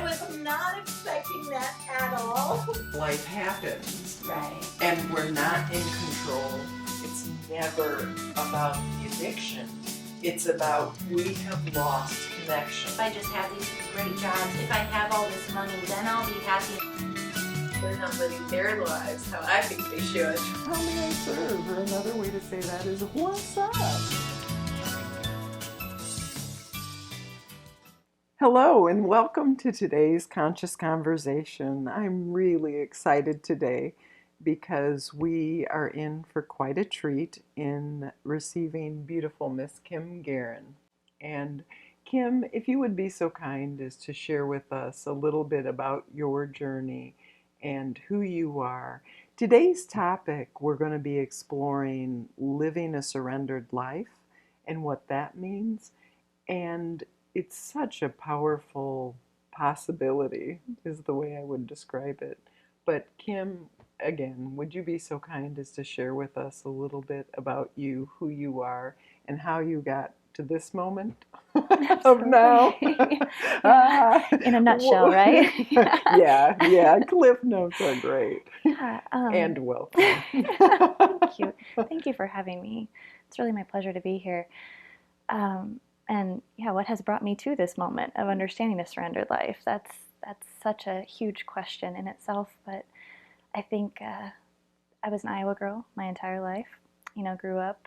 I was not expecting that at all. Life happens. Right. And we're not in control. It's never about the addiction. It's about we have lost connection. If I just have these great jobs, if I have all this money, then I'll be happy. They're not living their lives how I think they should. How may I serve? Or another way to say that is, what's up? Hello and welcome to today's Conscious Conversation. I'm really excited today because we are in for quite a treat in receiving beautiful Miss Kim Garin. And Kim, if you would be so kind as to share with us a little bit about your journey and who you are. Today's topic, we're going to be exploring living a surrendered life and what that means. And it's such a powerful possibility, is the way I would describe it. But Kim, again, would you be so kind as to share with us a little bit about you, who you are, and how you got to this moment of now? In a nutshell, right? yeah. Cliff notes are great. And welcome. Thank you for having me. It's really my pleasure to be here. And what has brought me to this moment of understanding a surrendered life? That's such a huge question in itself. But I think I was an Iowa girl my entire life. Grew up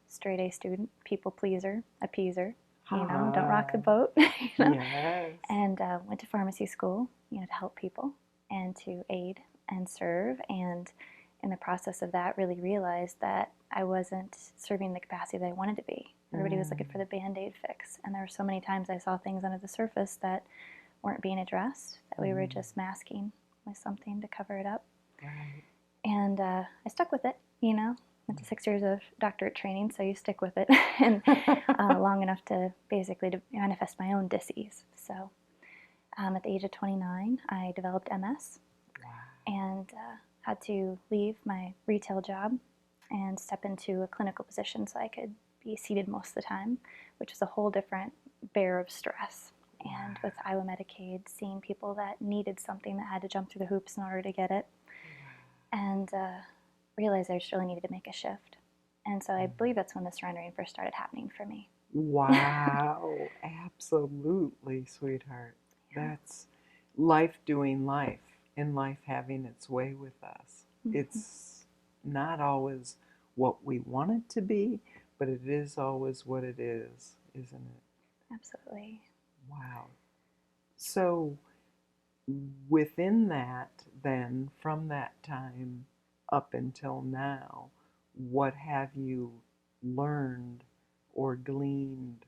straight A student, people pleaser, appeaser. Don't rock the boat. Yes. And went to pharmacy school, to help people and to aid and serve. And in the process of that, really realized that I wasn't serving the capacity that I wanted to be. Everybody was looking for the Band-Aid fix. And there were so many times I saw things under the surface that weren't being addressed, that we were just masking with something to cover it up. Right. And I stuck with it, Went to 6 years of doctorate training, so you stick with it, and long enough to basically to manifest my own disease. So at the age of 29, I developed MS. Wow. And had to leave my retail job and step into a clinical position so I could be seated most of the time, which is a whole different bear of stress. And with Iowa Medicaid, seeing people that needed something that had to jump through the hoops in order to get it, and realized I just really needed to make a shift. And so I believe that's when the surrendering first started happening for me. Wow, absolutely, sweetheart. That's life doing life, and life having its way with us. It's not always what we want it to be, but it is always what it is, isn't it? Absolutely. Wow. So within that, then, from that time up until now, what have you learned or gleaned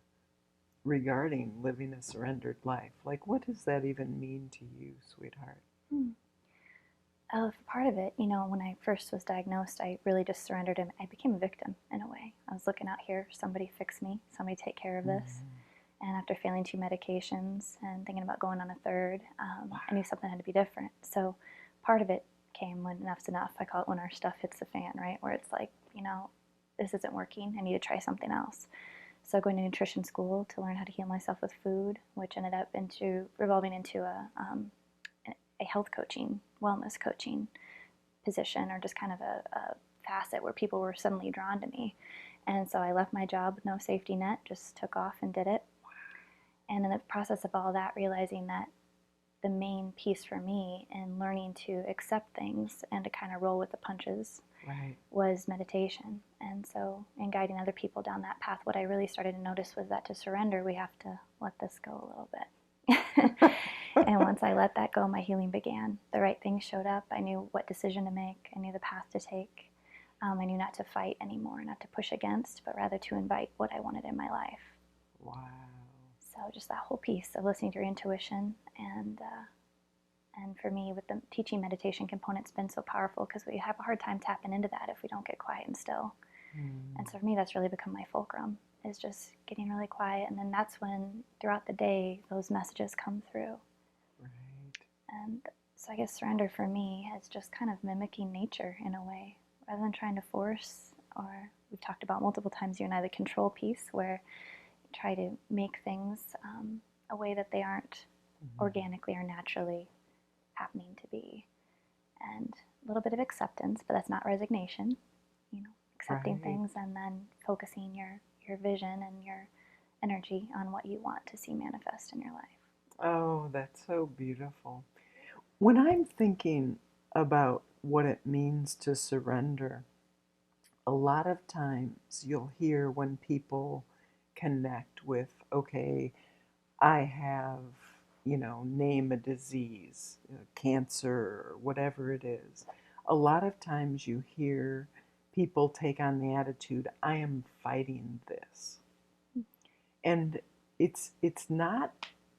regarding living a surrendered life? Like, what does that even mean to you, sweetheart? Part of it, when I first was diagnosed, I really just surrendered and I became a victim in a way. I was looking out here, somebody fix me, somebody take care of this. And after failing 2 medications and thinking about going on a third, I knew something had to be different. So part of it came when enough's enough. I call it when our stuff hits the fan, right? Where it's like, this isn't working. I need to try something else. So going to nutrition school to learn how to heal myself with food, which ended up revolving into a health coaching, wellness coaching position, or just kind of a facet where people were suddenly drawn to me. And so I left my job with no safety net, just took off and did it. And in the process of all that, realizing that the main piece for me in learning to accept things and to kind of roll with the punches was meditation. And so in guiding other people down that path, what I really started to notice was that to surrender, we have to let this go a little bit. And once I let that go, my healing began. The right things showed up. I knew what decision to make. I knew the path to take. I knew not to fight anymore, not to push against, but rather to invite what I wanted in my life. Wow. So just that whole piece of listening to your intuition, and for me, with the teaching meditation component, it's been so powerful because we have a hard time tapping into that if we don't get quiet and still. And so for me, that's really become my fulcrum, is just getting really quiet, and then that's when throughout the day those messages come through. Right. And so I guess surrender for me is just kind of mimicking nature in a way, rather than trying to force, or we've talked about multiple times, you and I, the control piece, where you try to make things a way that they aren't organically or naturally happening to be. And a little bit of acceptance, but that's not resignation. Accepting Right. things and then focusing your vision and your energy on what you want to see manifest in your life. Oh, that's so beautiful. When I'm thinking about what it means to surrender, a lot of times you'll hear when people connect with, okay, I have, name a disease, cancer, or whatever it is. A lot of times you hear people take on the attitude, I am fighting this. And it's not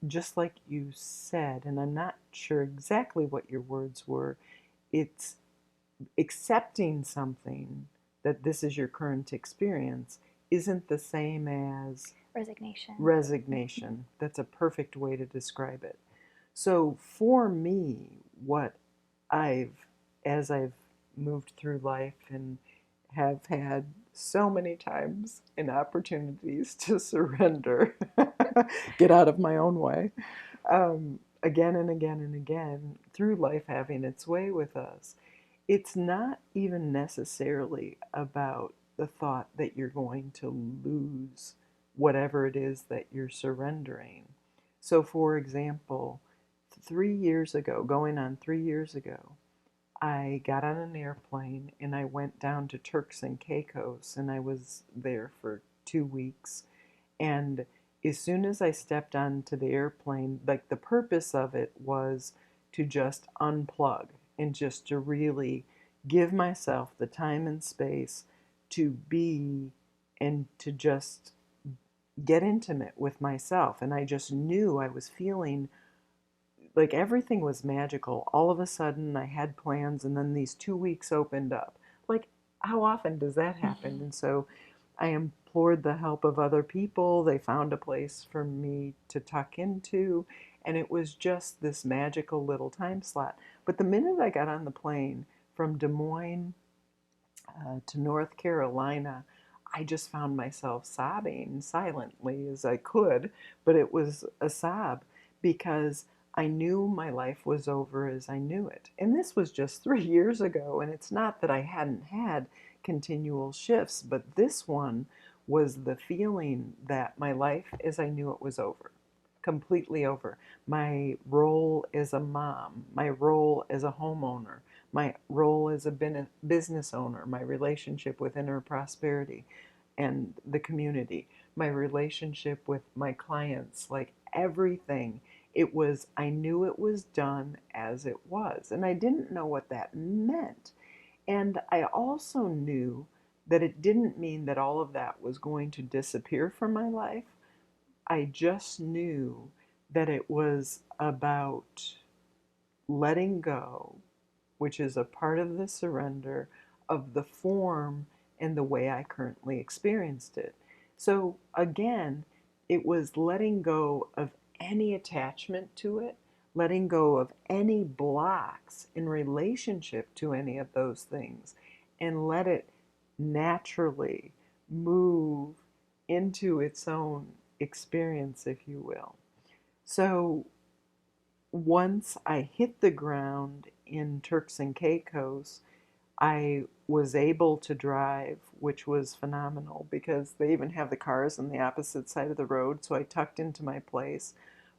just like you said, and I'm not sure exactly what your words were. It's accepting something that this is your current experience isn't the same as Resignation. resignation. That's a perfect way to describe it. So for me, what I've, as I've moved through life and have had so many times and opportunities to surrender, get out of my own way, again and again and again, through life having its way with us, it's not even necessarily about the thought that you're going to lose whatever it is that you're surrendering. So, for example, 3 years ago, going on 3 years ago, I got on an airplane and I went down to Turks and Caicos and I was there for 2 weeks. And as soon as I stepped onto the airplane, like the purpose of it was to just unplug and just to really give myself the time and space to be and to just get intimate with myself. And I just knew I was feeling like everything was magical. All of a sudden, I had plans, and then these 2 weeks opened up. Like, how often does that happen? And so I implored the help of other people. They found a place for me to tuck into, and it was just this magical little time slot. But the minute I got on the plane from Des Moines to North Carolina, I just found myself sobbing silently as I could, but it was a sob because I knew my life was over as I knew it. And this was just 3 years ago, and it's not that I hadn't had continual shifts, but this one was the feeling that my life as I knew it was over, completely over. My role as a mom, my role as a homeowner, my role as a business owner, my relationship with inner prosperity and the community, my relationship with my clients, like everything. It was, I knew it was done as it was. And I didn't know what that meant. And I also knew that it didn't mean that all of that was going to disappear from my life. I just knew that it was about letting go, which is a part of the surrender of the form and the way I currently experienced it. So again, it was letting go of any attachment to it, letting go of any blocks in relationship to any of those things, and let it naturally move into its own experience, if you will. So once I hit the ground in Turks and Caicos, I was able to drive, which was phenomenal because they even have the cars on the opposite side of the road. So I tucked into my place.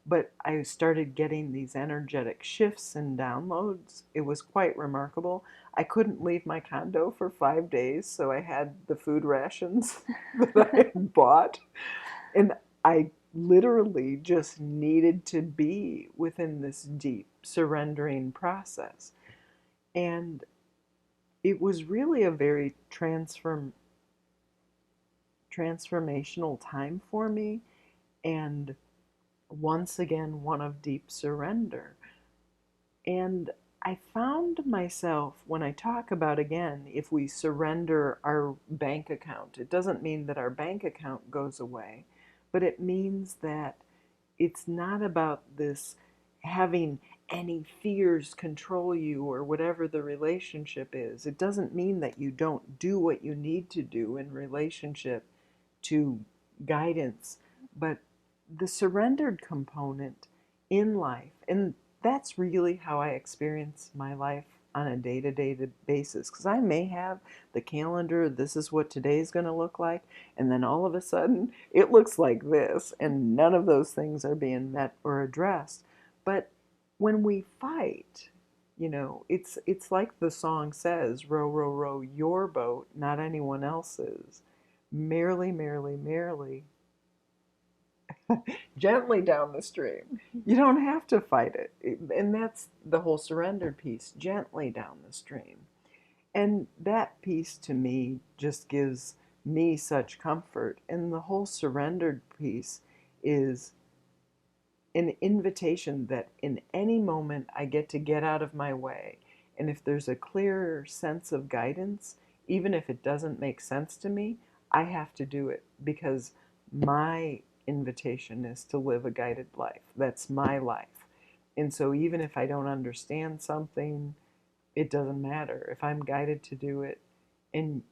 But I started getting these energetic shifts and downloads. It was quite remarkable. I couldn't leave my condo for 5 days, so I had the food rations that I had bought. And I literally just needed to be within this deep surrendering process. And it was really a very transformational time for me. And once again, one of deep surrender. And I found myself, when I talk about, again, if we surrender our bank account, it doesn't mean that our bank account goes away, but it means that it's not about this having any fears control you or whatever the relationship is. It doesn't mean that you don't do what you need to do in relationship to guidance, but the surrendered component in life. And that's really how I experience my life on a day-to-day basis, because I may have the calendar, this is what today's going to look like, and then all of a sudden it looks like this, and none of those things are being met or addressed. But when we fight, it's like the song says, row, row, row your boat, not anyone else's. Merrily, merrily, merrily, gently down the stream. You don't have to fight it. And that's the whole surrendered piece, gently down the stream. And that piece to me just gives me such comfort. And the whole surrendered piece is an invitation that in any moment I get to get out of my way. And if there's a clearer sense of guidance, even if it doesn't make sense to me, I have to do it, because my invitation is to live a guided life. That's my life. And so even if I don't understand something, it doesn't matter. If I'm guided to do it, and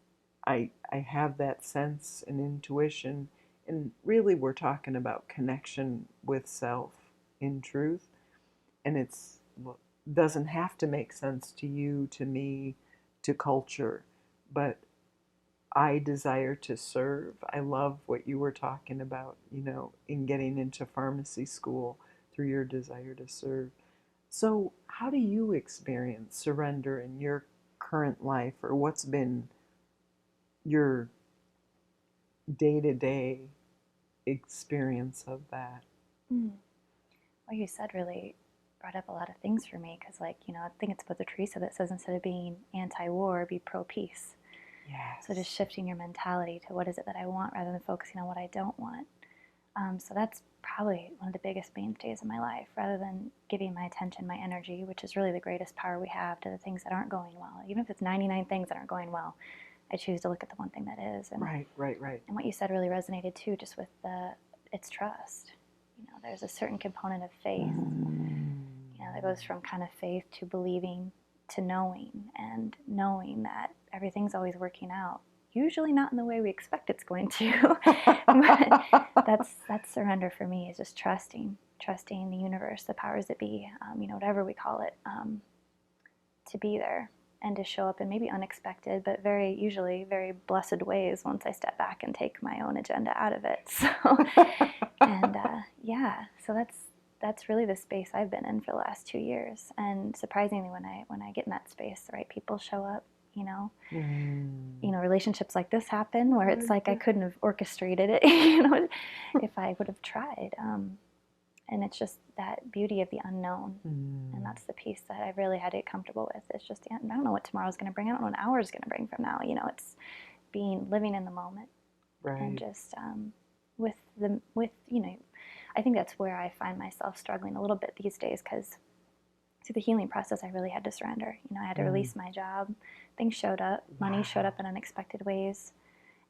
I have that sense and intuition, and really we're talking about connection with self in truth, and it's doesn't have to make sense to you, to me, to culture, but I desire to serve. I love what you were talking about, in getting into pharmacy school through your desire to serve. So, how do you experience surrender in your current life, or what's been your day to day experience of that? What you said really brought up a lot of things for me, because, I think it's Mother Teresa that says instead of being anti-war, be pro-peace. Yes. So just shifting your mentality to what is it that I want rather than focusing on what I don't want. So that's probably one of the biggest mainstays of my life, rather than giving my attention, my energy, which is really the greatest power we have, to the things that aren't going well. Even if it's 99 things that aren't going well, I choose to look at the one thing that is. And, right. And what you said really resonated too, just with it's trust. There's a certain component of faith, that goes from kind of faith to believing to knowing, and knowing that everything's always working out. Usually not in the way we expect it's going to, but that's surrender for me, is just trusting the universe, the powers that be, whatever we call it, to be there and to show up in maybe unexpected, but usually very blessed ways once I step back and take my own agenda out of it. So, and so that's really the space I've been in for the last 2 years. And surprisingly, when I get in that space, the right people show up. Relationships like this happen where it's like I couldn't have orchestrated it, if I would have tried. And it's just that beauty of the unknown. And that's the piece that I really had to get comfortable with. It's just, I don't know what tomorrow's going to bring. I don't know what an hour is going to bring from now. It's living in the moment. Right. And just I think that's where I find myself struggling a little bit these days, because through the healing process, I really had to surrender. I had to release my job. Things showed up. Money showed up in unexpected ways.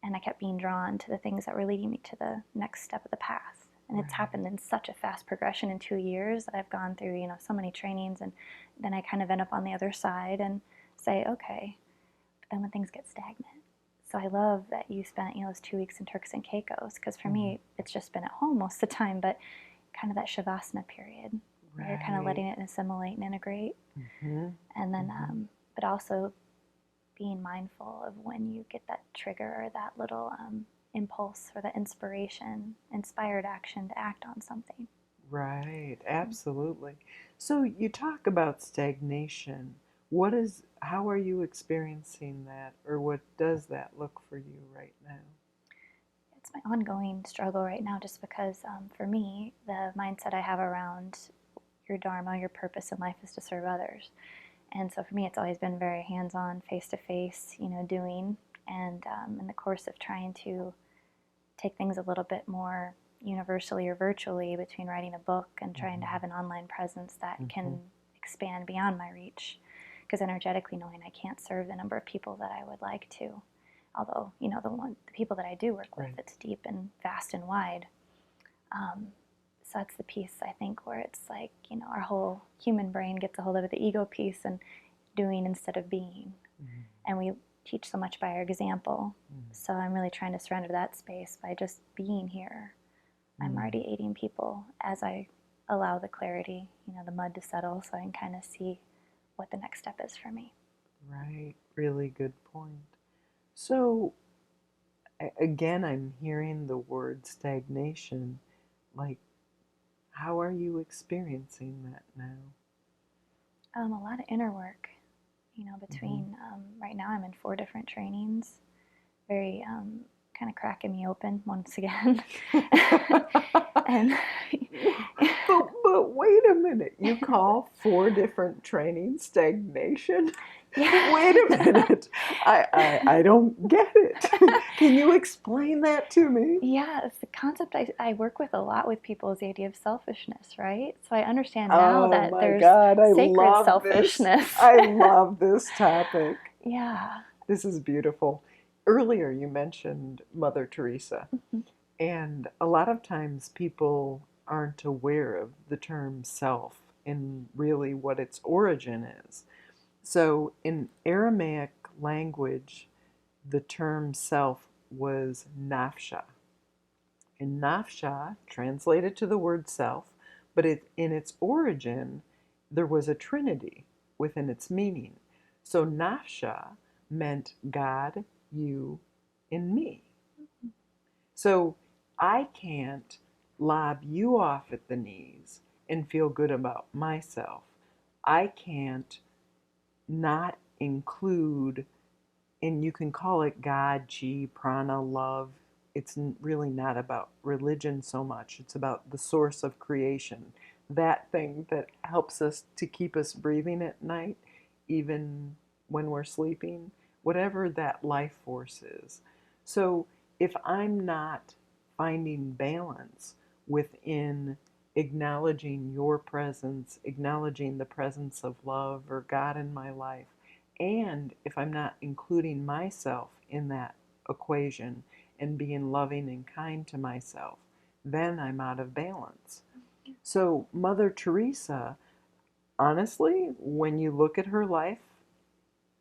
And I kept being drawn to the things that were leading me to the next step of the path. And it's happened in such a fast progression in 2 years that I've gone through, so many trainings, and then I kind of end up on the other side and say, okay, but then when things get stagnant. So I love that you spent, those 2 weeks in Turks and Caicos, because for me, it's just been at home most of the time, but kind of that Shavasana period, where you're kind of letting it assimilate and integrate. And then, but also being mindful of when you get that trigger or that little impulse or that inspired action to act on something. Right, absolutely. So you talk about stagnation. How are you experiencing that, or what does that look for you right now? It's my ongoing struggle right now, just because for me, the mindset I have around your dharma, your purpose in life, is to serve others. And so for me, it's always been very hands-on, face-to-face, doing. And in the course of trying to take things a little bit more universally or virtually, between writing a book and trying to have an online presence that can expand beyond my reach, because energetically, knowing I can't serve the number of people that I would like to, although the people that I do work with, it's deep and vast and wide. So that's the piece, I think, where it's like, our whole human brain gets a hold of the ego piece and doing instead of being. And we teach so much by our example. So I'm really trying to surrender that space by just being here. I'm already aiding people as I allow the clarity, the mud to settle so I can kind of see what the next step is for me. Right. Really good point. So, again, I'm hearing the word stagnation. Like, how are you experiencing that now? A lot of inner work, between, right now I'm in 4 different trainings, very kind of cracking me open once again. And but wait a minute, you call 4 different trainings stagnation? yeah. Wait a minute, I don't get it. Can you explain that to me? Yeah, it's the concept I work with a lot with people is the idea of selfishness, right? So I understand now Oh that my there's God, I sacred love selfishness. this. I love this topic. Yeah. This is beautiful. Earlier you mentioned Mother Teresa, and a lot of times people aren't aware of the term self and really what its origin is. So in Aramaic language, the term self was nafsha. And nafsha translated to the word self, but in its origin, there was a trinity within its meaning. So nafsha meant God, you, and me. So I can't lob you off at the knees and feel good about myself. I can't not include, and you can call it God, chi, prana, love. It's really not about religion so much. It's about the source of creation, that thing that helps us to keep us breathing at night, even when we're sleeping, whatever that life force is. So if I'm not finding balance within acknowledging your presence, acknowledging the presence of love or God in my life, and if I'm not including myself in that equation and being loving and kind to myself, then I'm out of balance. So, Mother Teresa, honestly, when you look at her life,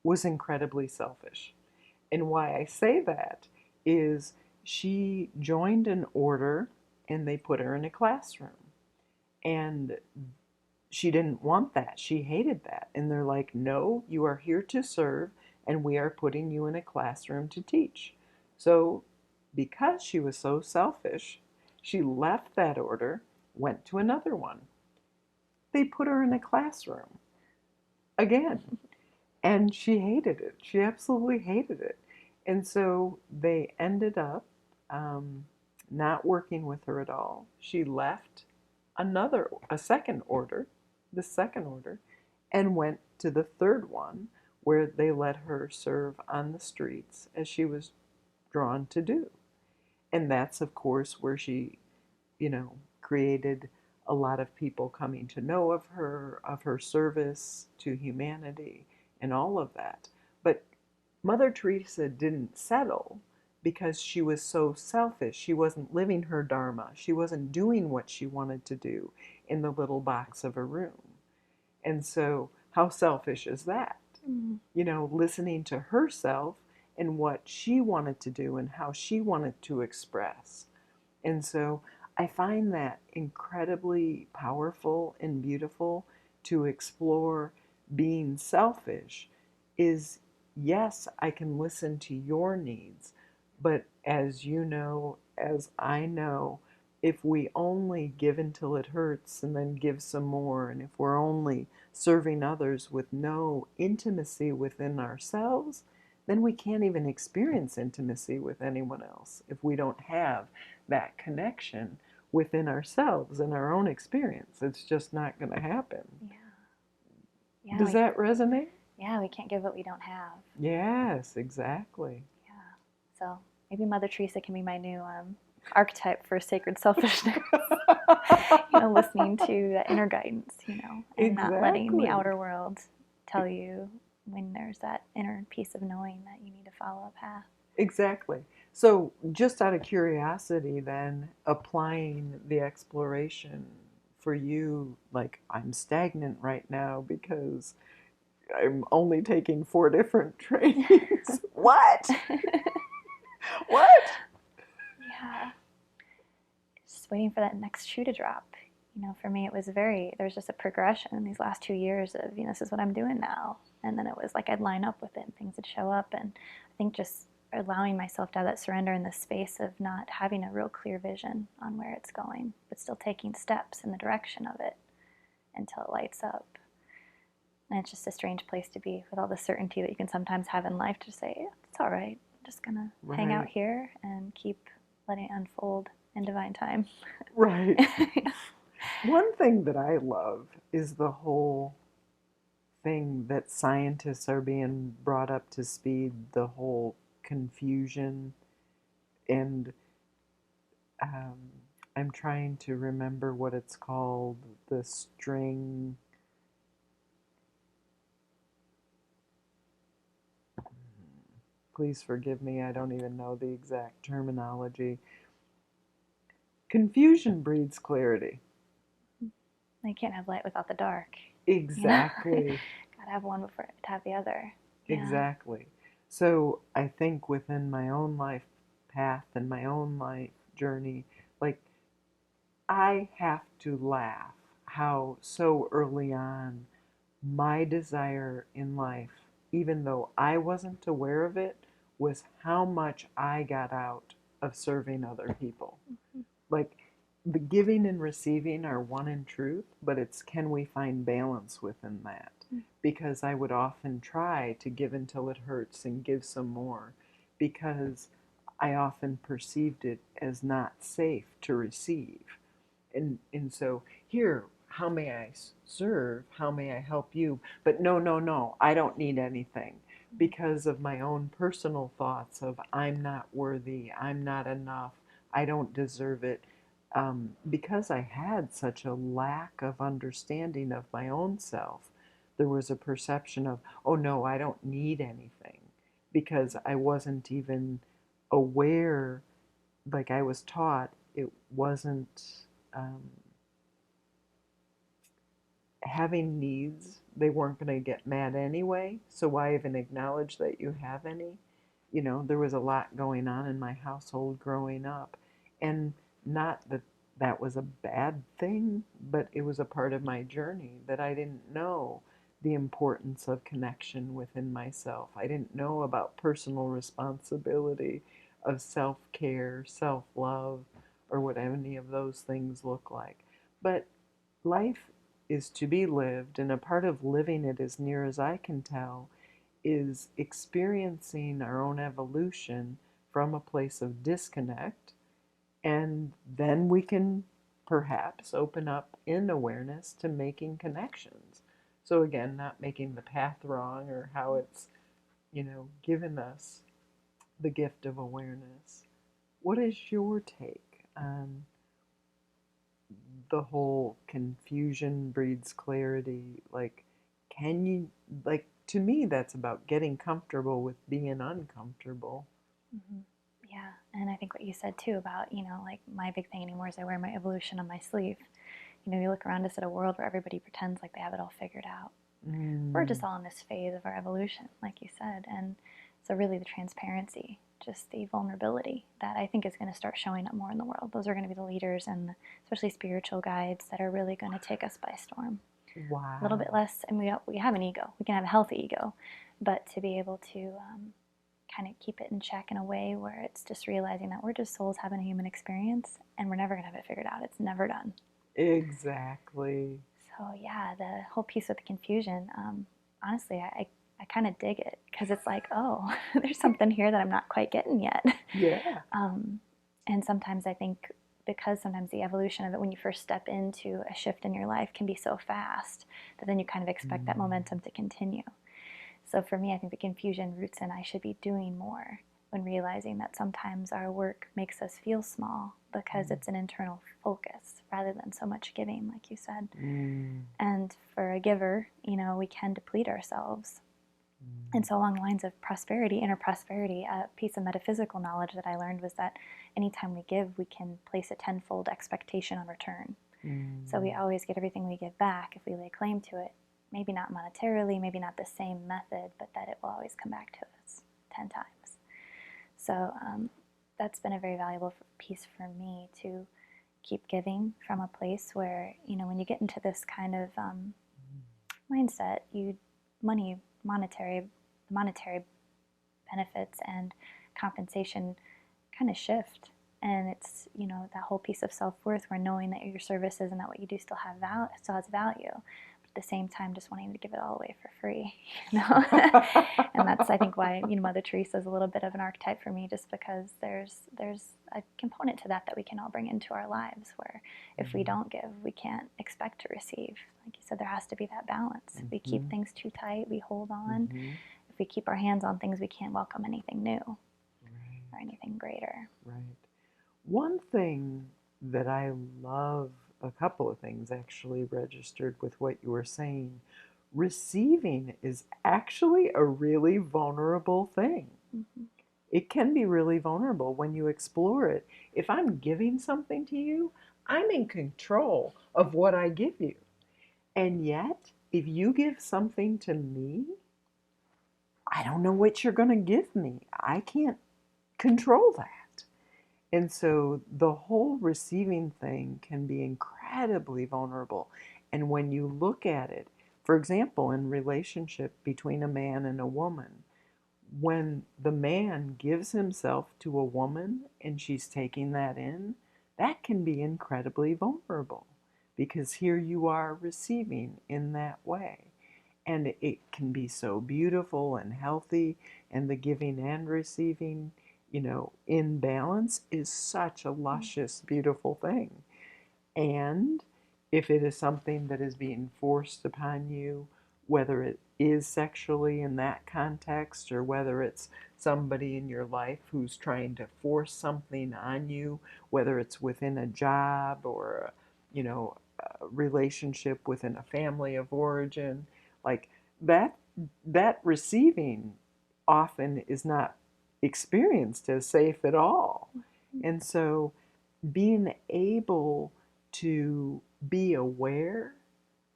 was incredibly selfish. And why I say that is she joined an order and they put her in a classroom. And she didn't want that. She hated that. And they're like, no, you are here to serve, and we are putting you in a classroom to teach. So, because she was so selfish, she left that order, went to another one. They put her in a classroom again, and she hated it. She absolutely hated it. And so they ended up not working with her at all. She left a second order, the second order, and went to the third one where they let her serve on the streets as she was drawn to do. And that's, of course, where she, created a lot of people coming to know of her service to humanity, and all of that. But Mother Teresa didn't settle because she was so selfish. She wasn't living her dharma. She wasn't doing what she wanted to do in the little box of a room. And so, how selfish is that? Listening to herself and what she wanted to do and how she wanted to express. And so, I find that incredibly powerful and beautiful to explore. Being selfish is, yes, I can listen to your needs, but as you know, as I know, if we only give until it hurts and then give some more, and if we're only serving others with no intimacy within ourselves, then we can't even experience intimacy with anyone else if we don't have that connection within ourselves and our own experience. It's just not going to happen. Yeah. Does that resonate? Yeah, we can't give what we don't have. Yes, exactly. Yeah. So maybe Mother Teresa can be my new archetype for sacred selfishness. Listening to that inner guidance, and not letting the outer world tell you when there's that inner piece of knowing that you need to follow a path. Exactly. So, just out of curiosity, then, applying the exploration for you, like, I'm stagnant right now because I'm only taking 4 different trainings. What? What? Yeah. Just waiting for that next shoe to drop. For me, it was there's just a progression in these last 2 years of, this is what I'm doing now. And then it was like I'd line up with it and things would show up. And I think just allowing myself to have that surrender in the space of not having a real clear vision on where it's going, but still taking steps in the direction of it until it lights up. And it's just a strange place to be with all the certainty that you can sometimes have in life to say, yeah, it's all right. I'm just going to hang out here and keep letting it unfold in divine time. Right. One thing that I love is the whole thing that scientists are being brought up to speed, the whole confusion. And I'm trying to remember what it's called, the string. Please forgive me, I don't even know the exact terminology. Confusion breeds clarity. You can't have light without the dark. Exactly. Gotta have one before to have the other. Exactly. So I think within my own life path and my own life journey, like, I have to laugh how so early on my desire in life, even though I wasn't aware of it, was how much I got out of serving other people. Mm-hmm. Like, the giving and receiving are one in truth, but it's can we find balance within that? Because I would often try to give until it hurts and give some more, because I often perceived it as not safe to receive. And so, here, how may I serve? How may I help you? But no, no, no, I don't need anything, because of my own personal thoughts of I'm not worthy, I'm not enough, I don't deserve it. Because I had such a lack of understanding of my own self, there was a perception of, oh no, I don't need anything, because I wasn't even aware, like I was taught, it wasn't um, having needs, they weren't going to get mad anyway, so why even acknowledge that you have any? There was a lot going on in my household growing up, and not that that was a bad thing, but it was a part of my journey that I didn't know the importance of connection within myself. I didn't know about personal responsibility, of self-care, self-love, or what any of those things look like. But life is to be lived, and a part of living it, as near as I can tell, is experiencing our own evolution from a place of disconnect, and then we can perhaps open up in awareness to making connections. So again, not making the path wrong, or how it's, given us the gift of awareness. What is your take on the whole confusion breeds clarity? Like, can you, like, to me, that's about getting comfortable with being uncomfortable. Mm-hmm. Yeah, and I think what you said too about, like my big thing anymore is I wear my evolution on my sleeve. You look around us at a world where everybody pretends like they have it all figured out. We're just all in this phase of our evolution, like you said. And so really the transparency, just the vulnerability that I think is going to start showing up more in the world. Those are going to be the leaders and especially spiritual guides that are really going to take us by storm. Wow. A little bit less, and we have an ego. We can have a healthy ego, but to be able to kind of keep it in check in a way where it's just realizing that we're just souls having a human experience and we're never going to have it figured out. It's never done. Exactly. So yeah, the whole piece with the confusion, honestly, I kind of dig it, because it's like, oh, there's something here that I'm not quite getting yet. Yeah. And sometimes I think because sometimes the evolution of it when you first step into a shift in your life can be so fast that then you kind of expect that momentum to continue. So for me, I think the confusion roots in I should be doing more, when realizing that sometimes our work makes us feel small because it's an internal focus rather than so much giving, like you said. And for a giver, we can deplete ourselves. And so along the lines of prosperity, inner prosperity, a piece of metaphysical knowledge that I learned was that anytime we give, we can place a tenfold expectation on return. So we always get everything we give back if we lay claim to it. Maybe not monetarily, maybe not the same method, but that it will always come back to us 10 times. So that's been a very valuable piece for me to keep giving from a place where, when you get into this kind of mindset, monetary benefits and compensation kind of shift. And it's, that whole piece of self-worth where knowing that your services and that what you do still has value, but at the same time just wanting to give it all away for free, And that's, I think, why, Mother Teresa is a little bit of an archetype for me, just because there's a component to that we can all bring into our lives, where if we don't give, we can't expect to receive. Like you said, there has to be that balance. If we keep things too tight, we hold on. If we keep our hands on things, we can't welcome anything new or anything greater. Right. One thing that I love, a couple of things actually registered with what you were saying, receiving is actually a really vulnerable thing. It can be really vulnerable when you explore it. If I'm giving something to you, I'm in control of what I give you. And yet, if you give something to me, I don't know what you're going to give me. I can't control that. And so the whole receiving thing can be incredibly vulnerable. And when you look at it, for example, in relationship between a man and a woman, when the man gives himself to a woman and she's taking that in, that can be incredibly vulnerable, because here you are receiving in that way. And it can be so beautiful and healthy, and the giving and receiving, in balance is such a luscious, beautiful thing. And if it is something that is being forced upon you, whether it is sexually in that context, or whether it's somebody in your life who's trying to force something on you, whether it's within a job or, a relationship within a family of origin, like that receiving often is not experienced as safe at all. And so being able to be aware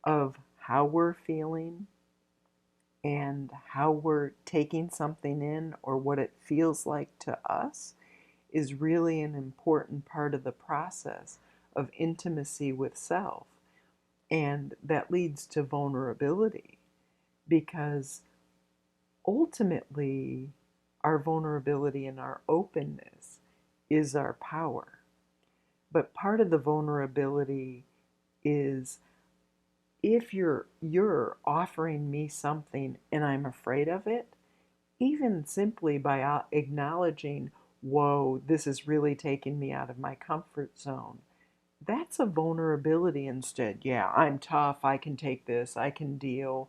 of how we're feeling and how we're taking something in, or what it feels like to us, is really an important part of the process of intimacy with self. And that leads to vulnerability, because ultimately our vulnerability and our openness is our power. But part of the vulnerability is, if you're offering me something and I'm afraid of it, even simply by acknowledging, whoa, this is really taking me out of my comfort zone, that's a vulnerability instead. Yeah, I'm tough, I can take this, I can deal,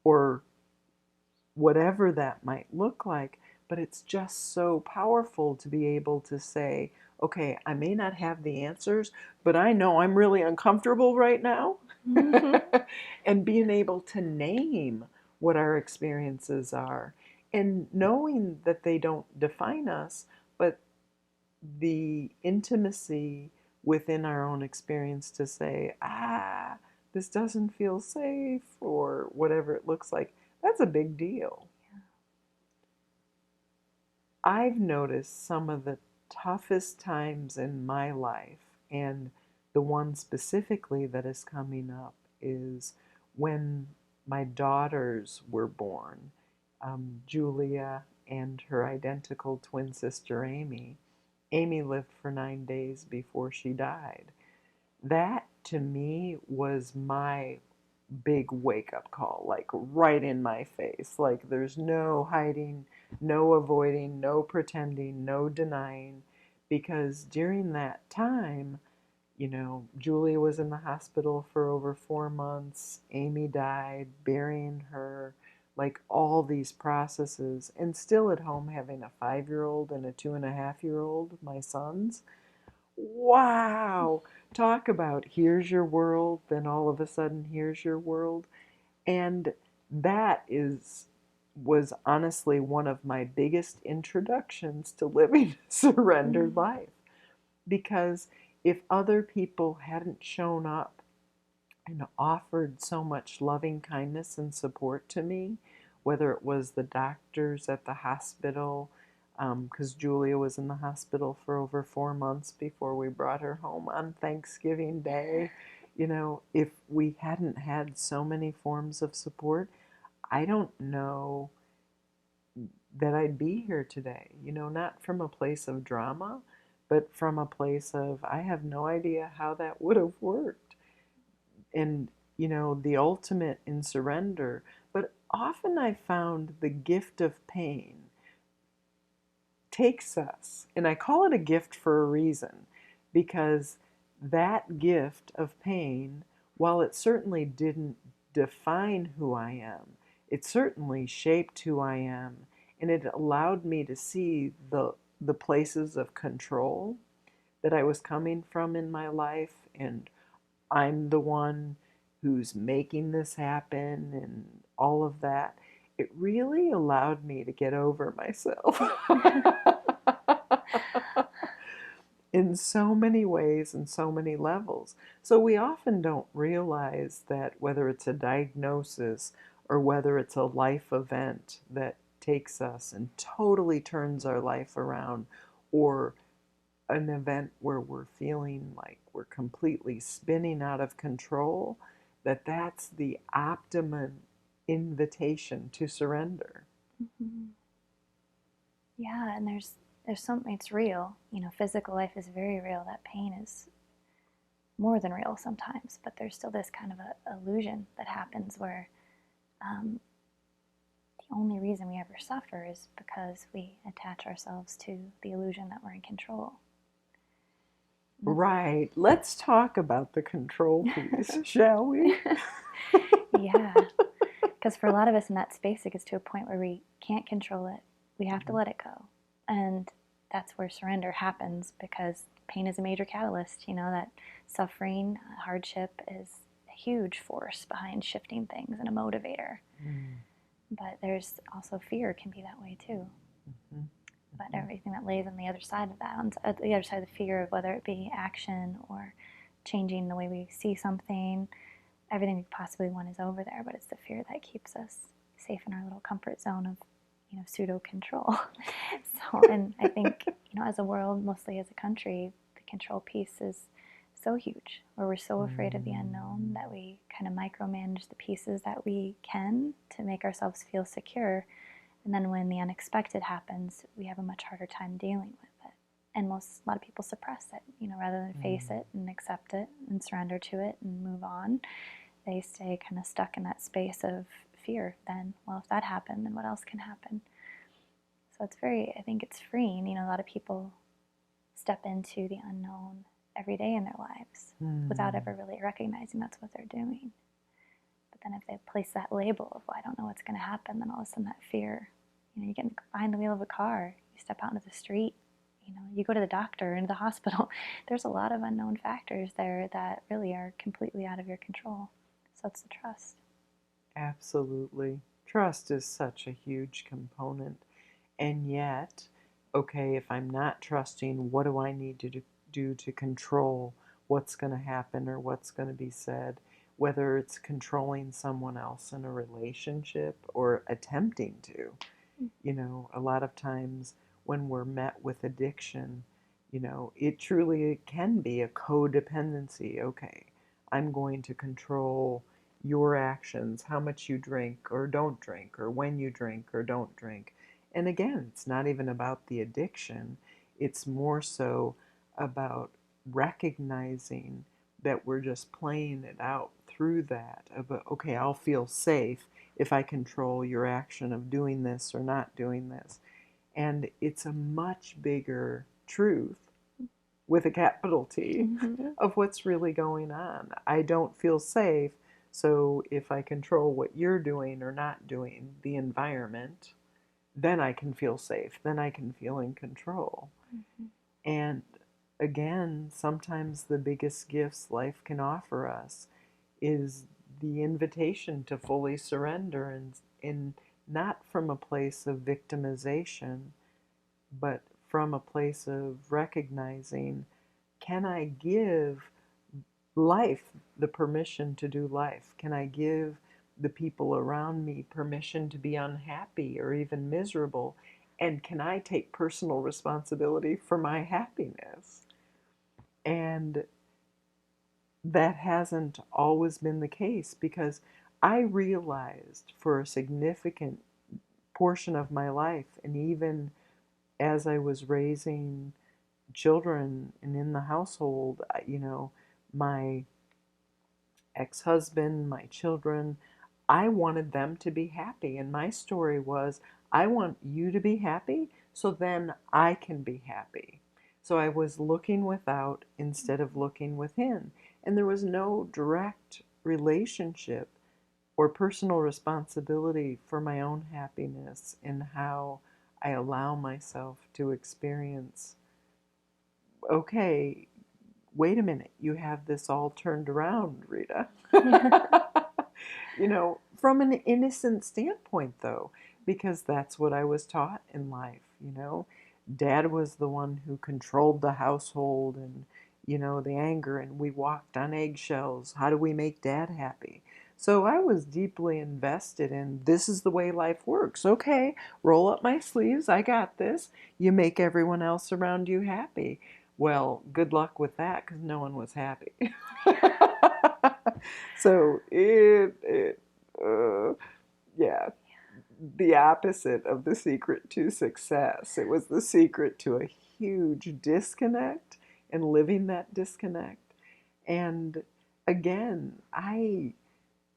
or whatever that might look like. But it's just so powerful to be able to say, okay, I may not have the answers, but I know I'm really uncomfortable right now. And being able to name what our experiences are, and knowing that they don't define us, but the intimacy within our own experience to say, this doesn't feel safe, or whatever it looks like, that's a big deal. I've noticed some of the toughest times in my life, and the one specifically that is coming up is when my daughters were born, Julia and her identical twin sister Amy. Amy lived for 9 days before she died. That, to me, was my big wake-up call, like right in my face. Like, there's no hiding, no avoiding, no pretending, no denying, because during that time, Julia was in the hospital for over 4 months, Amy died, burying her, like all these processes, and still at home having a 5-year-old and a 2.5-year-old, my sons. Wow! Talk about here's your world, then all of a sudden here's your world. And that was honestly one of my biggest introductions to living a surrendered life. Because if other people hadn't shown up and offered so much loving kindness and support to me, whether it was the doctors at the hospital, because Julia was in the hospital for over 4 months before we brought her home on Thanksgiving Day. You know, if we hadn't had so many forms of support, I don't know that I'd be here today. You know, not from a place of drama, but from a place of I have no idea how that would have worked. And, you know, the ultimate in surrender. But often I found the gift of pain takes us, and I call it a gift for a reason, because that gift of pain, while it certainly didn't define who I am, it certainly shaped who I am, and it allowed me to see the places of control that I was coming from in my life, and I'm the one who's making this happen and all of that. It really allowed me to get over myself in so many ways and so many levels. So we often don't realize that whether it's a diagnosis or whether it's a life event that takes us and totally turns our life around, or an event where we're feeling like we're completely spinning out of control, that's the optimum invitation to surrender. Mm-hmm. Yeah, and there's something, it's real. You know, physical life is very real. That pain is more than real sometimes, but there's still this kind of a illusion that happens where the only reason we ever suffer is because we attach ourselves to the illusion that we're in control. Right. Let's talk about the control piece, shall we? Yeah. Because for a lot of us in that space, it gets to a point where we can't control it. We have to let it go. And that's where surrender happens, because pain is a major catalyst. You know, that suffering, hardship is a huge force behind shifting things and a motivator. But there's also fear can be that way too. But everything that lays on the other side of that, on the other side of the fear, of whether it be action or changing the way we see something, everything we possibly want is over there, but it's the fear that keeps us safe in our little comfort zone of, you know, pseudo control. So, and I think, you know, as a world, mostly as a country, the control piece is so huge, where we're so afraid of the unknown that we kind of micromanage the pieces that we can to make ourselves feel secure. And then when the unexpected happens, we have a much harder time dealing with it. And a lot of people suppress it, you know, rather than face it and accept it and surrender to it and move on. They stay kind of stuck in that space of fear. Then, well, if that happened, then what else can happen? So it's I think it's freeing. You know, a lot of people step into the unknown every day in their lives without ever really recognizing that's what they're doing. But then if they place that label of, well, I don't know what's going to happen, then all of a sudden that fear, you know, you get behind the wheel of a car, you step out into the street, you know, you go to the doctor, into the hospital. There's a lot of unknown factors there that really are completely out of your control. So it's the trust. Absolutely. Trust is such a huge component. And yet, okay, if I'm not trusting, what do I need to do to control what's going to happen or what's going to be said? Whether it's controlling someone else in a relationship or attempting to. You know, a lot of times when we're met with addiction, you know, it truly can be a codependency. Okay, I'm going to control your actions, how much you drink or don't drink, or when you drink or don't drink. And again, it's not even about the addiction, it's more so about recognizing that we're just playing it out through that. About, okay, I'll feel safe if I control your action of doing this or not doing this. And it's a much bigger truth with a capital T of what's really going on. I don't feel safe, so if I control what you're doing or not doing, the environment, then I can feel safe. Then I can feel in control. And again, sometimes the biggest gifts life can offer us is the invitation to fully surrender, and not from a place of victimization, but from a place of recognizing, can I give life the permission to do life? Can I give the people around me permission to be unhappy or even miserable? And can I take personal responsibility for my happiness? And that hasn't always been the case, because I realized for a significant portion of my life, and even as I was raising children and in the household, my ex-husband, my children, I wanted them to be happy. And my story was, I want you to be happy so then I can be happy. So I was looking without instead of looking within. And there was no direct relationship or personal responsibility for my own happiness in how I allow myself to experience, okay, wait a minute, you have this all turned around, Rita. From an innocent standpoint, though, because that's what I was taught in life. Dad was the one who controlled the household, and, the anger, and we walked on eggshells. How do we make Dad happy? So I was deeply invested in, this is the way life works. Okay, roll up my sleeves. I got this. You make everyone else around you happy. Well, good luck with that, because no one was happy. So yeah, the opposite of the secret to success. It was the secret to a huge disconnect and living that disconnect. And again, I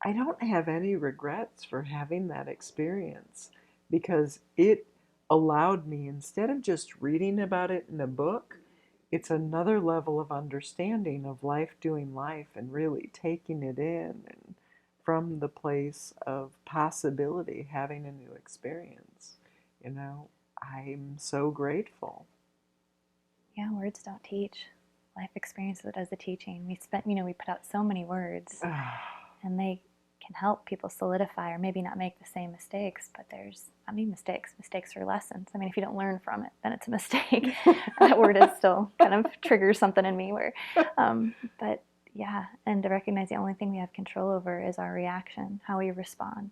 don't have any regrets for having that experience, because it allowed me, instead of just reading about it in a book, it's another level of understanding of life doing life and really taking it in, and from the place of possibility, having a new experience. I'm so grateful. Yeah, words don't teach. Life experience that does the teaching. We put out so many words, and they can help people solidify or maybe not make the same mistakes, but mistakes are lessons. I mean, if you don't learn from it, then it's a mistake. That word is still kind of triggers something in me but yeah, and to recognize the only thing we have control over is our reaction, how we respond,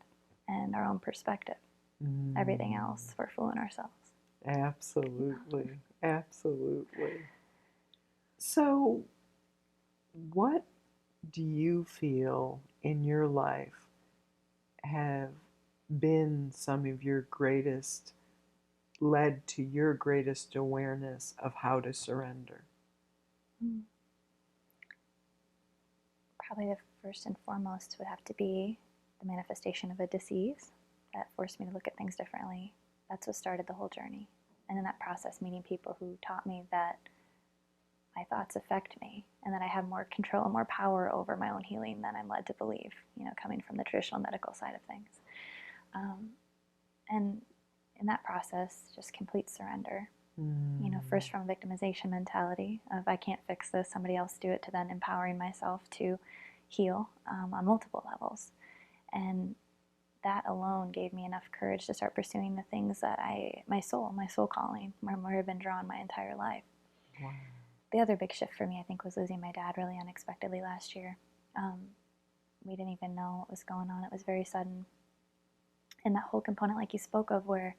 and our own perspective. Everything else, we're fooling ourselves. Absolutely. Absolutely. So, what do you feel in your life have been some of your greatest, led to your greatest awareness of how to surrender? Probably the first and foremost would have to be the manifestation of a disease that forced me to look at things differently. That's what started the whole journey. And in that process, meeting people who taught me that my thoughts affect me and that I have more control and more power over my own healing than I'm led to believe, coming from the traditional medical side of things. And in that process, just complete surrender. First from a victimization mentality of, I can't fix this, somebody else do it, to then empowering myself to heal on multiple levels. And that alone gave me enough courage to start pursuing the things that my soul calling, where I've been drawn my entire life. Wow. The other big shift for me, I think, was losing my dad really unexpectedly last year. We didn't even know what was going on. It was very sudden. And that whole component, like you spoke of, where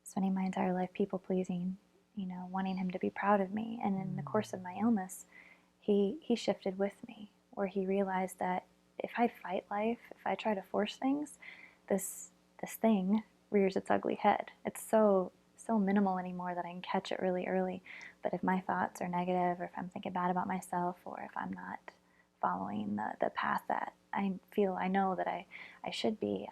spending my entire life people-pleasing, wanting him to be proud of me. And in the course of my illness, he shifted with me, where he realized that if I fight life, if I try to force things, this thing rears its ugly head. It's so minimal anymore that I can catch it really early. But if my thoughts are negative, or if I'm thinking bad about myself, or if I'm not following the path that I know that I should be,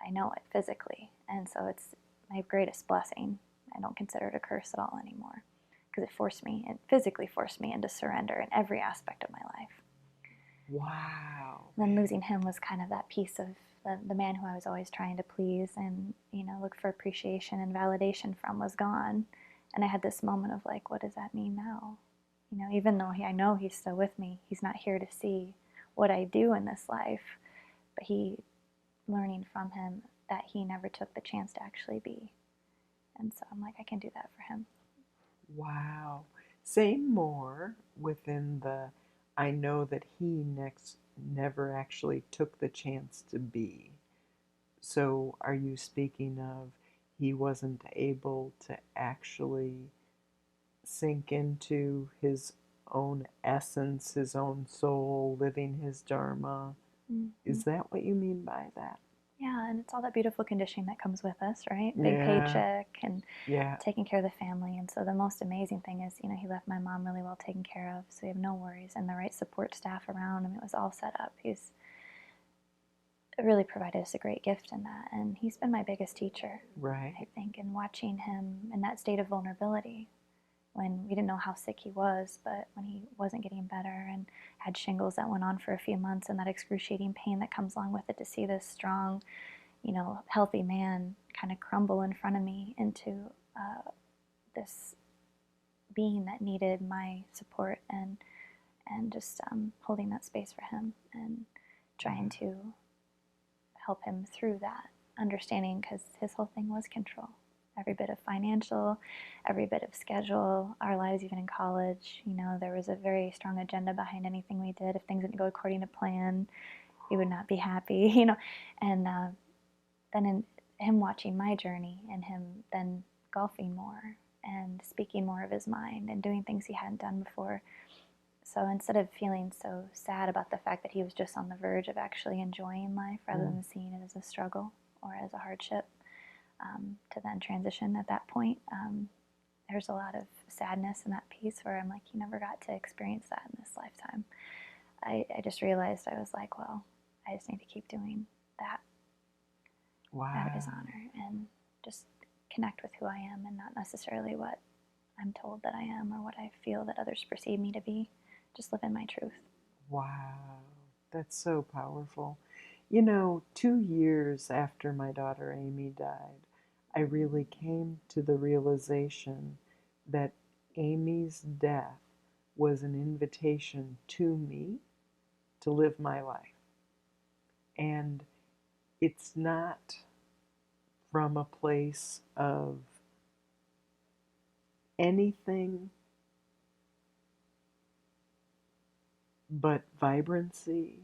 I know it physically. And so it's my greatest blessing. I don't consider it a curse at all anymore, because it physically forced me into surrender in every aspect of my life. Wow. And then losing him was kind of that piece of the man who I was always trying to please and, look for appreciation and validation from was gone. And I had this moment of like, what does that mean now? Even though I know he's still with me, he's not here to see what I do in this life, but learning from him that he never took the chance to actually be. And so I'm like, I can do that for him. Wow. Say more within I know that he never actually took the chance to be. So are you speaking of he wasn't able to actually sink into his own essence, his own soul, living his dharma. Mm-hmm. Is that what you mean by that? Yeah, and it's all that beautiful conditioning that comes with us, right? Big Yeah. paycheck and Yeah. taking care of the family. And so the most amazing thing is, you know, he left my mom really well taken care of, so we have no worries, and the right support staff around him. It was all set up. He's really provided us a great gift in that, and he's been my biggest teacher, Right. I think, in watching him in that state of vulnerability when we didn't know how sick he was, but when he wasn't getting better and had shingles that went on for a few months, and that excruciating pain that comes along with it, to see this strong, you know, healthy man kind of crumble in front of me into this being that needed my support, and just holding that space for him and trying to help him through that understanding, because his whole thing was control. Every bit of financial, every bit of schedule, our lives even in college, you know, there was a very strong agenda behind anything we did. If things didn't go according to plan, he would not be happy, you know. And then in him watching my journey, and him then golfing more and speaking more of his mind and doing things he hadn't done before. So instead of feeling so sad about the fact that he was just on the verge of actually enjoying life rather than seeing it as a struggle or as a hardship, to then transition at that point, there's a lot of sadness in that piece where I'm like, he never got to experience that in this lifetime. I just realized, I was like, well, I just need to keep doing that out of his honor, and just connect with who I am, and not necessarily what I'm told that I am or what I feel that others perceive me to be. Just live in my truth. Wow, that's so powerful. You know, 2 years after my daughter Amy died, I really came to the realization that Amy's death was an invitation to me to live my life. And it's not from a place of anything but vibrancy.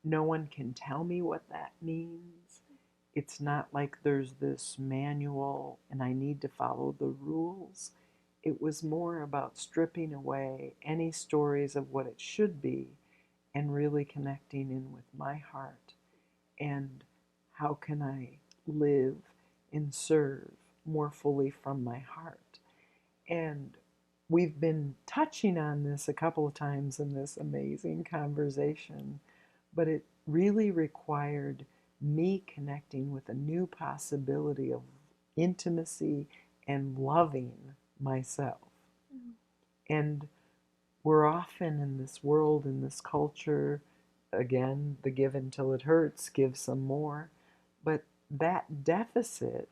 No one can tell me what that means. It's not like there's this manual and I need to follow the rules. It was more about stripping away any stories of what it should be and really connecting in with my heart, and how can I live and serve more fully from my heart. And we've been touching on this a couple of times in this amazing conversation, but it really required me connecting with a new possibility of intimacy and loving myself. Mm-hmm. And we're often in this world, in this culture, again, the give until it hurts, give some more. But that deficit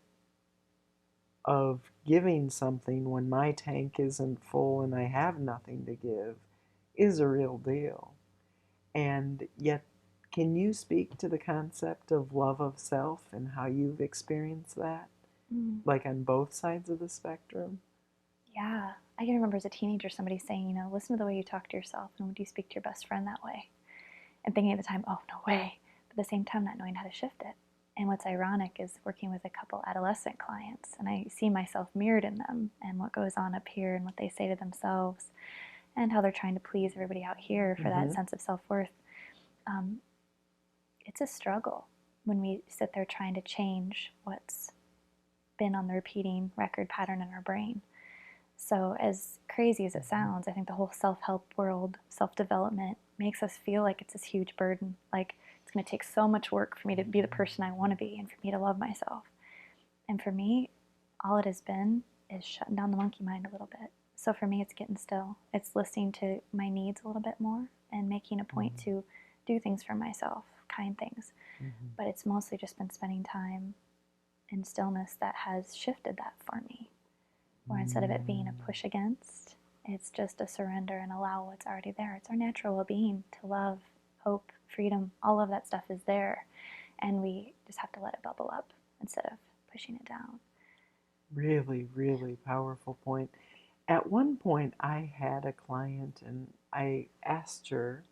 of giving something when my tank isn't full and I have nothing to give is a real deal. And yet, can you speak to the concept of love of self and how you've experienced that? Like on both sides of the spectrum? Yeah. I can remember as a teenager somebody saying, you know, listen to the way you talk to yourself, and would you speak to your best friend that way? And thinking at the time, oh, no way. But at the same time, not knowing how to shift it. And what's ironic is working with a couple adolescent clients, and I see myself mirrored in them, and what goes on up here, and what they say to themselves, and how they're trying to please everybody out here for that sense of self-worth. It's a struggle when we sit there trying to change what's been on the repeating record pattern in our brain. So as crazy as it sounds, I think the whole self-help world, self-development, makes us feel like it's this huge burden. Like it's going to take so much work for me to be the person I want to be and for me to love myself. And for me, all it has been is shutting down the monkey mind a little bit. So for me, it's getting still. It's listening to my needs a little bit more and making a point to do things for myself, kind things. But it's mostly just been spending time in stillness that has shifted that for me. Where instead of it being a push against, it's just a surrender and allow what's already there. It's our natural well-being to love, hope, freedom. All of that stuff is there. And we just have to let it bubble up instead of pushing it down. Really, really powerful point. At one point, I had a client and I asked her,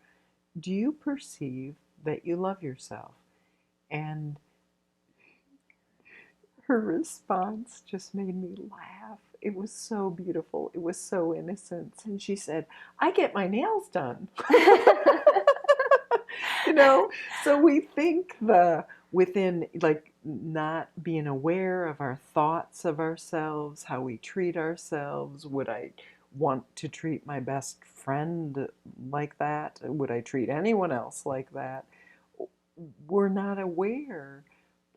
do you perceive that you love yourself? And her response just made me laugh. It was so beautiful. It was so innocent. And she said, I get my nails done. You know, so we think within, like, not being aware of our thoughts of ourselves, how we treat ourselves. Would I want to treat my best friend like that? Would I treat anyone else like that? We're not aware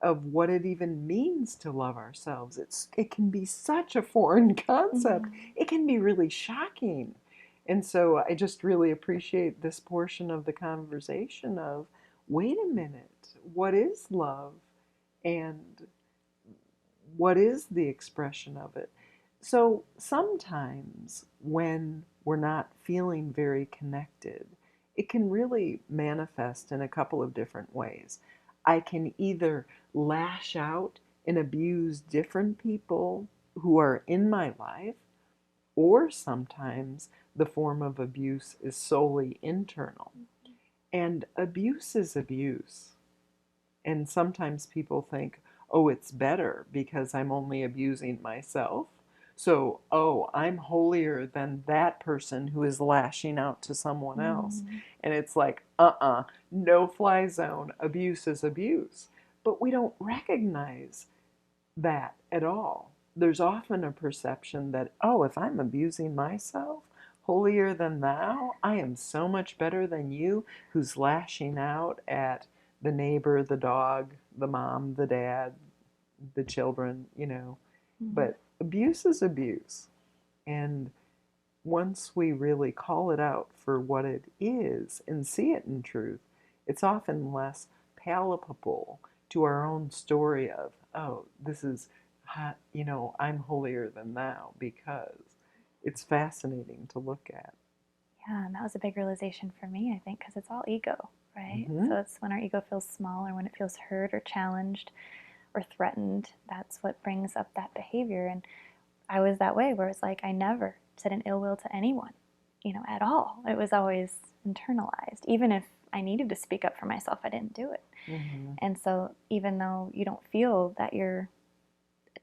of what it even means to love ourselves. It can be such a foreign concept. It can be really shocking. And so I just really appreciate this portion of the conversation of, wait a minute, what is love? And what is the expression of it? So sometimes when we're not feeling very connected, it can really manifest in a couple of different ways. I can either lash out and abuse different people who are in my life, or sometimes the form of abuse is solely internal. And abuse is abuse. And sometimes people think, oh, it's better because I'm only abusing myself. So, oh, I'm holier than that person who is lashing out to someone else. And it's like, no fly zone. Abuse is abuse. But we don't recognize that at all. There's often a perception that, oh, if I'm abusing myself, holier than thou, I am so much better than you who's lashing out at the neighbor, the dog, the mom, the dad, the children, you know. But abuse is abuse. And once we really call it out for what it is and see it in truth, it's often less palpable to our own story of, oh, this is, you know, I'm holier than thou, because it's fascinating to look at. Yeah, and that was a big realization for me, I think, because it's all ego, right? So it's when our ego feels small or when it feels hurt or challenged or threatened, that's what brings up that behavior. And I was that way, where it's like I never said an ill will to anyone, you know, at all. It was always internalized. Even if I needed to speak up for myself, I didn't do it. And so even though you don't feel that you're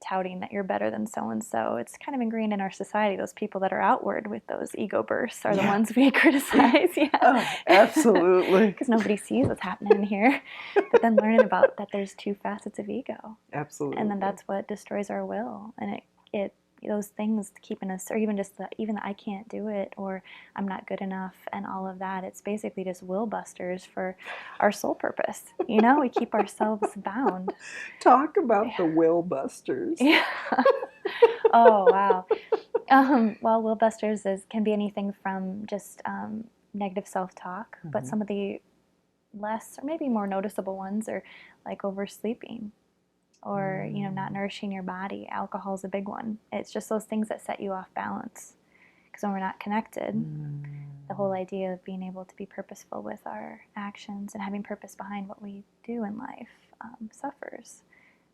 touting that you're better than so-and-so, it's kind of ingrained in our society. Those people that are outward with those ego bursts are the ones we criticize. Oh, absolutely. Because nobody sees what's happening here. But then learning about that there's two facets of ego. Absolutely. And then that's what destroys our will. And it those things keeping us, or even just even the I can't do it, or I'm not good enough, and all of that, it's basically just will busters for our soul purpose. You know, we keep ourselves bound. Talk about the will busters. Yeah. Oh, wow. Well, will busters can be anything from just negative self-talk, but some of the less or maybe more noticeable ones are like oversleeping, or you know, not nourishing your body. Alcohol is a big one. It's just those things that set you off balance, because when we're not connected, the whole idea of being able to be purposeful with our actions and having purpose behind what we do in life suffers.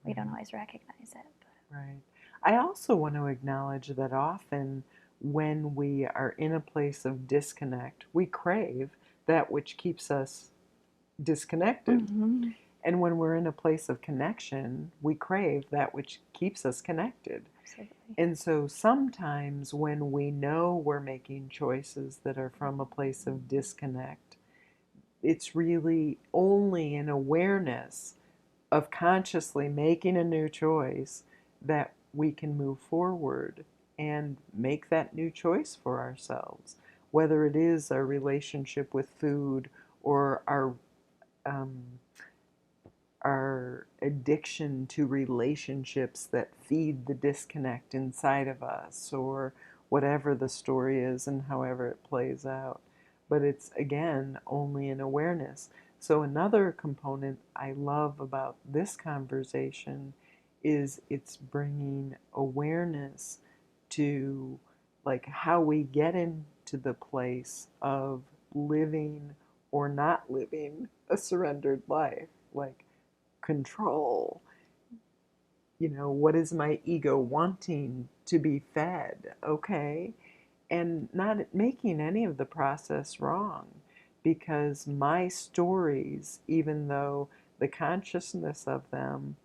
We don't always recognize it. But. Right. I also want to acknowledge that often when we are in a place of disconnect, we crave that which keeps us disconnected. And when we're in a place of connection, we crave that which keeps us connected. Absolutely. And so sometimes when we know we're making choices that are from a place of disconnect, it's really only an awareness of consciously making a new choice that we can move forward and make that new choice for ourselves. Whether it is our relationship with food, or our addiction to relationships that feed the disconnect inside of us, or whatever the story is and however it plays out. But it's, again, only an awareness. So another component I love about this conversation is it's bringing awareness to, like, how we get into the place of living or not living a surrendered life. Like, control. You know, what is my ego wanting to be fed? Okay. And not making any of the process wrong, because my stories, even though the consciousness of them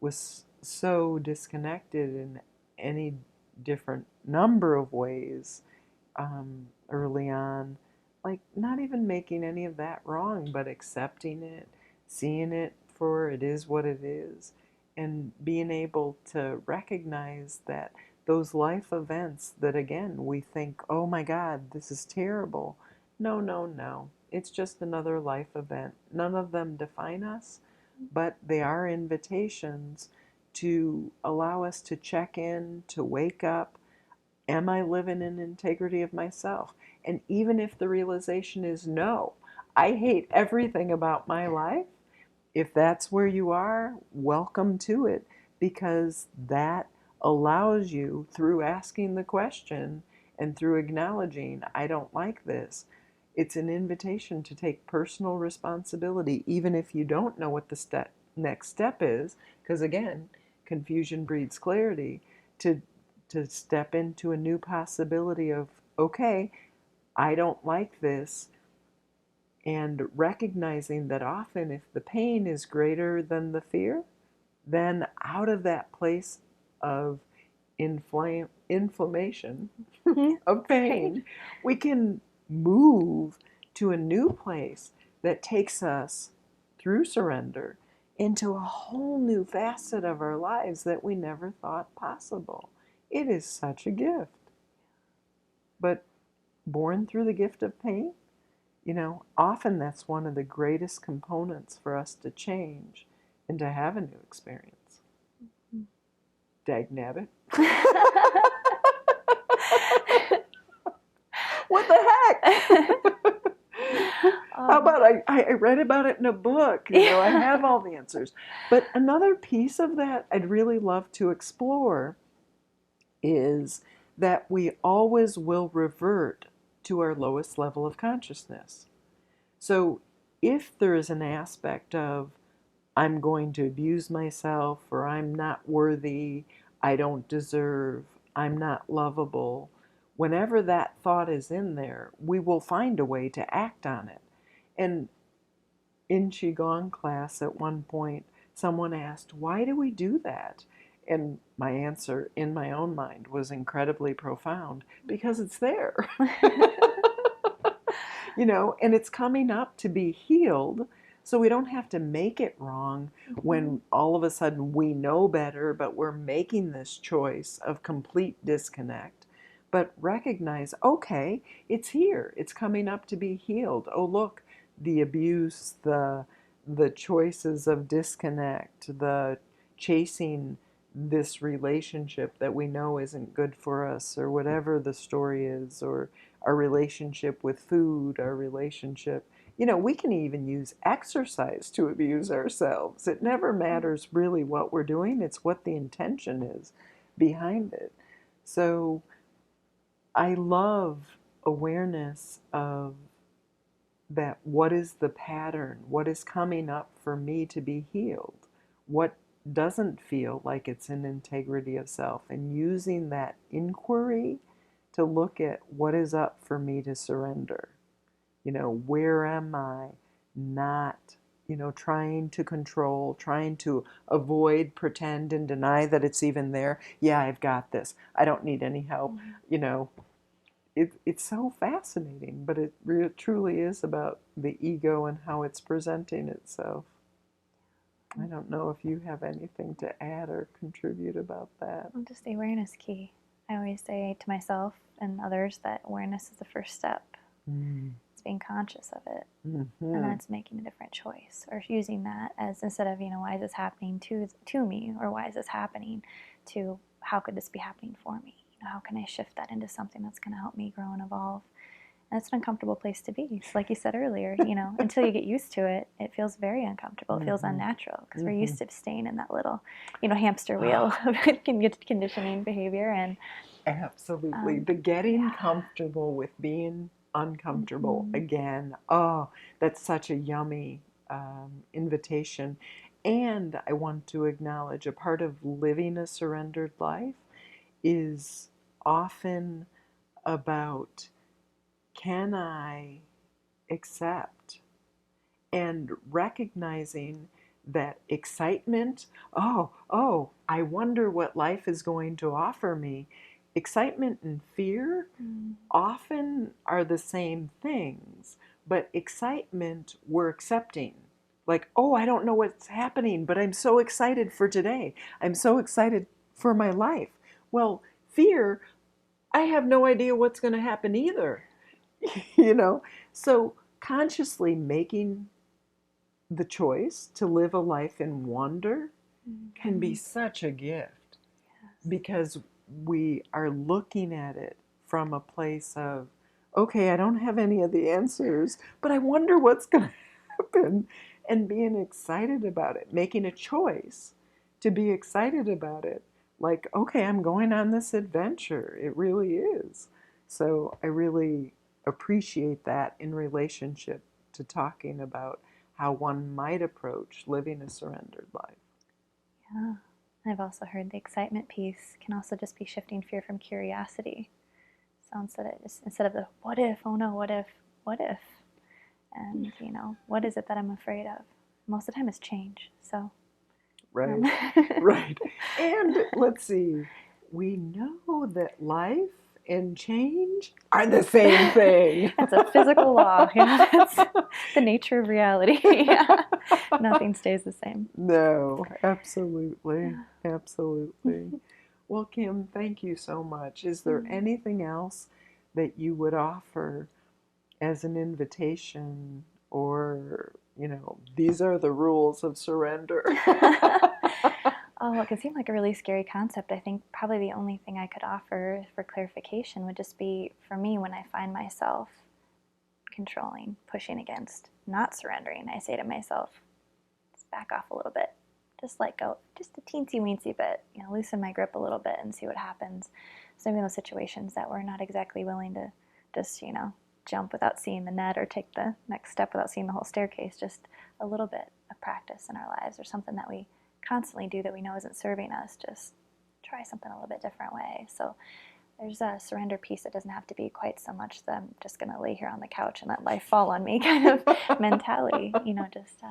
was so disconnected in any different number of ways early on, like not even making any of that wrong, but accepting it, seeing it for it is what it is, and being able to recognize that those life events that again we think, oh my God, this is terrible. No, no, no. It's just another life event. None of them define us, but they are invitations to allow us to check in, to wake up. Am I living in integrity of myself? And even if the realization is no, I hate everything about my life, if that's where you are, welcome to it, because that allows you, through asking the question and through acknowledging, I don't like this, it's an invitation to take personal responsibility, even if you don't know what the next step is, because again, confusion breeds clarity, to, to step into a new possibility of, okay, I don't like this, and recognizing that often if the pain is greater than the fear, then out of that place of inflammation of pain, we can move to a new place that takes us through surrender into a whole new facet of our lives that we never thought possible. It is such a gift. But born through the gift of pain, often that's one of the greatest components for us to change and to have a new experience. Dagnabbit. What the heck? How about I read about it in a book. I have all the answers. But another piece of that I'd really love to explore is that we always will revert to our lowest level of consciousness. So if there is an aspect of I'm going to abuse myself, or I'm not worthy, I don't deserve, I'm not lovable, whenever that thought is in there, we will find a way to act on it. And in Qigong class at one point, someone asked, why do we do that? And my answer in my own mind was incredibly profound, because it's there. And it's coming up to be healed, so we don't have to make it wrong when all of a sudden we know better, but we're making this choice of complete disconnect. But recognize, okay, it's here. It's coming up to be healed. Oh, look, the abuse, the choices of disconnect, the chasing this relationship that we know isn't good for us, or whatever the story is, or our relationship with food, our relationship. We can even use exercise to abuse ourselves. It never matters really what we're doing, it's what the intention is behind it. So I love awareness of that. What is the pattern? What is coming up for me to be healed? What doesn't feel like it's in integrity of self? And using that inquiry to look at what is up for me to surrender. Where am I not, trying to control, trying to avoid, pretend, and deny that it's even there. Yeah, I've got this. I don't need any help. It's so fascinating, but it truly is about the ego and how it's presenting itself. I don't know if you have anything to add or contribute about that. Well, just the awareness key. I always say to myself and others that awareness is the first step. It's being conscious of it. And then it's making a different choice, or using that as, instead of, why is this happening to me, or why is this happening, to how could this be happening for me? How can I shift that into something that's going to help me grow and evolve? And it's an uncomfortable place to be. So like you said earlier, until you get used to it, it feels very uncomfortable. It feels unnatural, because we're used to staying in that little, hamster wheel of conditioning behavior. And absolutely, the getting comfortable with being uncomfortable again. Oh, that's such a yummy invitation. And I want to acknowledge a part of living a surrendered life is often about, can I accept? And recognizing that excitement, oh, I wonder what life is going to offer me. Excitement and fear often are the same things, but excitement we're accepting. Like, oh, I don't know what's happening, but I'm so excited for today. I'm so excited for my life. Well, fear, I have no idea what's going to happen either. You know? So consciously making the choice to live a life in wonder can be such a gift, because we are looking at it from a place of, okay, I don't have any of the answers, but I wonder what's going to happen, and being excited about it, making a choice to be excited about it. Like, okay, I'm going on this adventure. It really is. So I really appreciate that in relationship to talking about how one might approach living a surrendered life. Yeah. I've also heard the excitement piece can also just be shifting fear from curiosity. So instead of the what if, oh no, what if, and what is it that I'm afraid of? Most of the time it's change. So right, right. And let's see, we know that life and change are the same thing. That's a physical law. Yeah, that's the nature of reality. Yeah. Nothing stays the same. No, absolutely, absolutely. Well, Kim, thank you so much. Is there anything else that you would offer as an invitation, or, these are the rules of surrender? Oh, it can seem like a really scary concept. I think probably the only thing I could offer for clarification would just be, for me, when I find myself controlling, pushing against, not surrendering, I say to myself, just back off a little bit. Just let go, just a teensy-weensy bit, loosen my grip a little bit and see what happens. So maybe those situations that we're not exactly willing to just, jump without seeing the net, or take the next step without seeing the whole staircase, just a little bit of practice in our lives, or something that we constantly do that we know isn't serving us, just try something a little bit different way. So there's a surrender piece that doesn't have to be quite so much that I'm just going to lay here on the couch and let life fall on me kind of mentality, just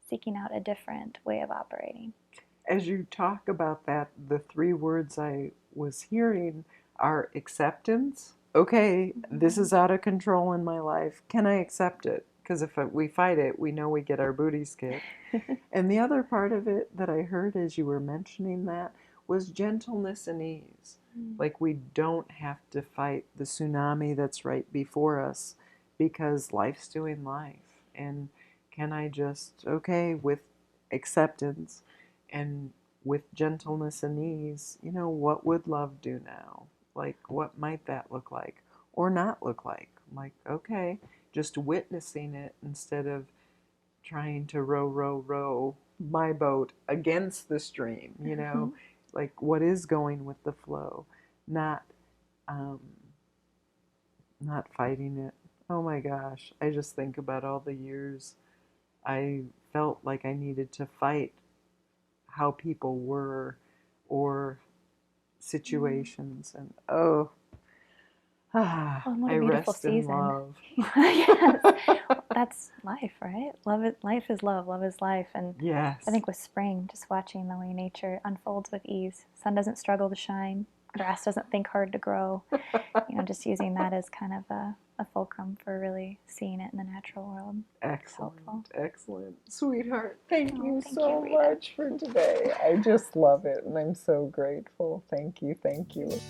seeking out a different way of operating. As you talk about that, the three words I was hearing are acceptance. Okay, this is out of control in my life. Can I accept it? Because if we fight it, we know we get our booties kicked. And the other part of it that I heard as you were mentioning that was gentleness and ease. Like, we don't have to fight the tsunami that's right before us, because life's doing life. And can I just, okay, with acceptance and with gentleness and ease, what would love do now? Like, what might that look like or not look like? Like, okay, just witnessing it instead of trying to row my boat against the stream, like what is going with the flow, not not fighting it. Oh my gosh, I just think about all the years I felt like I needed to fight how people were, or situations, and what I a beautiful rest in season. love. Yes. That's life, right? Life is love. Love is life. And Yes. I think with spring, just watching the way nature unfolds with ease. Sun doesn't struggle to shine. Grass doesn't think hard to grow. Just using that as kind of a fulcrum for really seeing it in the natural world. Excellent, excellent. Sweetheart, thank you thank so you, much for today. I just love it, and I'm so grateful. Thank you, thank you.